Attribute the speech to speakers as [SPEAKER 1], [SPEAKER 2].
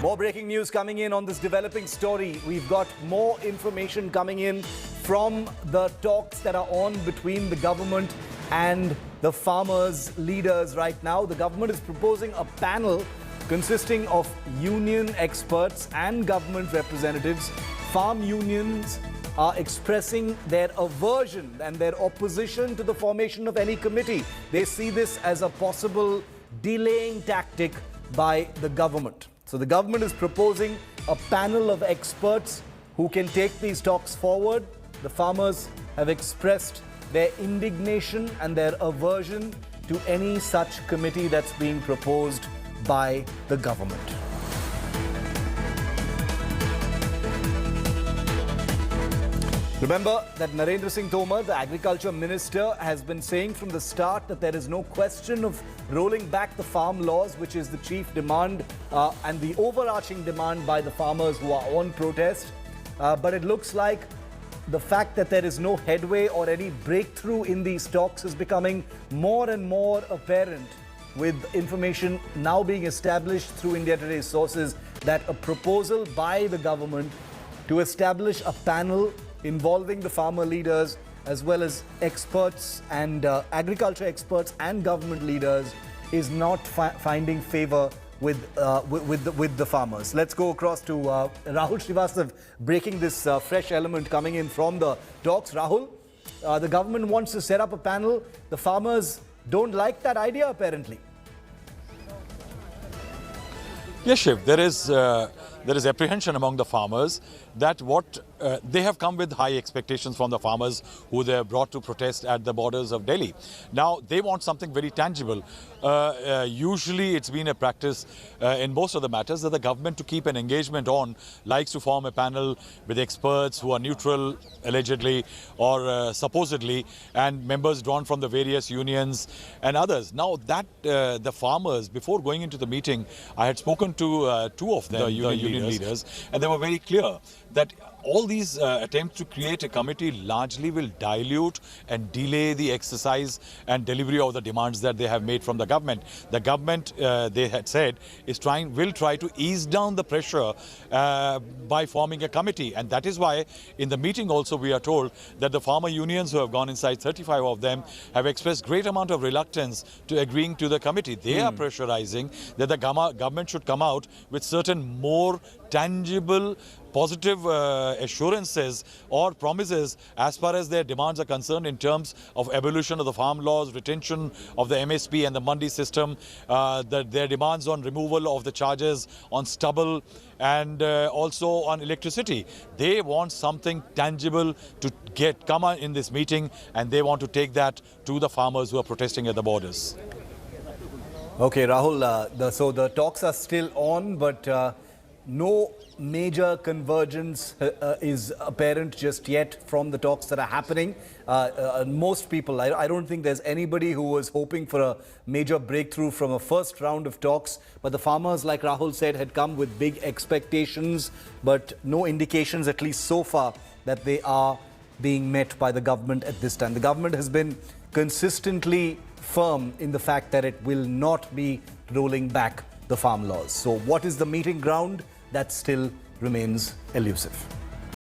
[SPEAKER 1] More breaking news coming in on this developing story. We've got more information coming in from the talks that are on between the government and the farmers' leaders right now. The government is proposing a panel consisting of union experts and government representatives. Farm unions are expressing their aversion and their opposition to the formation of any committee. They see this as a possible delaying tactic by the government. So the government is proposing a panel of experts who can take these talks forward. The farmers have expressed their indignation and their aversion to any such committee that's being proposed by the government. Remember that Narendra Singh Tomar, the Agriculture Minister, has been saying from the start that there is no question of rolling back the farm laws, which is the chief demand and the overarching demand by the farmers who are on protest. But it looks like the fact that there is no headway or any breakthrough in these talks is becoming more and more apparent, with information now being established through India Today's sources that a proposal by the government to establish a panel involving the farmer leaders as well as experts and agriculture experts and government leaders is not finding favor with the farmers. Let's go across to Rahul Srivastav, breaking this fresh element coming in from the talks. Rahul, the government wants to set up a panel. The farmers don't like that idea, apparently.
[SPEAKER 2] Yes, Shiv, there is apprehension among the farmers that they have come with high expectations from the farmers who they have brought to protest at the borders of Delhi. Now, they want something very tangible. Usually, it's been a practice in most of the matters that the government, to keep an engagement on, likes to form a panel with experts who are neutral, allegedly, or supposedly, and members drawn from the various unions and others. Now, that the farmers, before going into the meeting, I had spoken to two of them, the union leaders, and they were very clear that all these attempts to create a committee largely will dilute and delay the exercise and delivery of the demands that they have made from the government. The government, they had said, will try to ease down the pressure by forming a committee. And that is why in the meeting also we are told that the farmer unions who have gone inside, 35 of them, have expressed great amount of reluctance to agreeing to the committee. They are pressurizing that the government should come out with certain more tangible, positive assurances or promises as far as their demands are concerned in terms of abolition of the farm laws, retention of the MSP and the Mandi system, their demands on removal of the charges on stubble and also on electricity. They want something tangible to come in this meeting, and they want to take that to the farmers who are protesting at the borders.
[SPEAKER 1] Okay, Rahul, so the talks are still on, but no major convergence is apparent just yet from the talks that are happening. Most people, I don't think there's anybody who was hoping for a major breakthrough from a first round of talks. But the farmers, like Rahul said, had come with big expectations, but no indications, at least so far, that they are being met by the government at this time. The government has been consistently firm in the fact that it will not be rolling back the farm laws. So what is the meeting ground? That still remains elusive.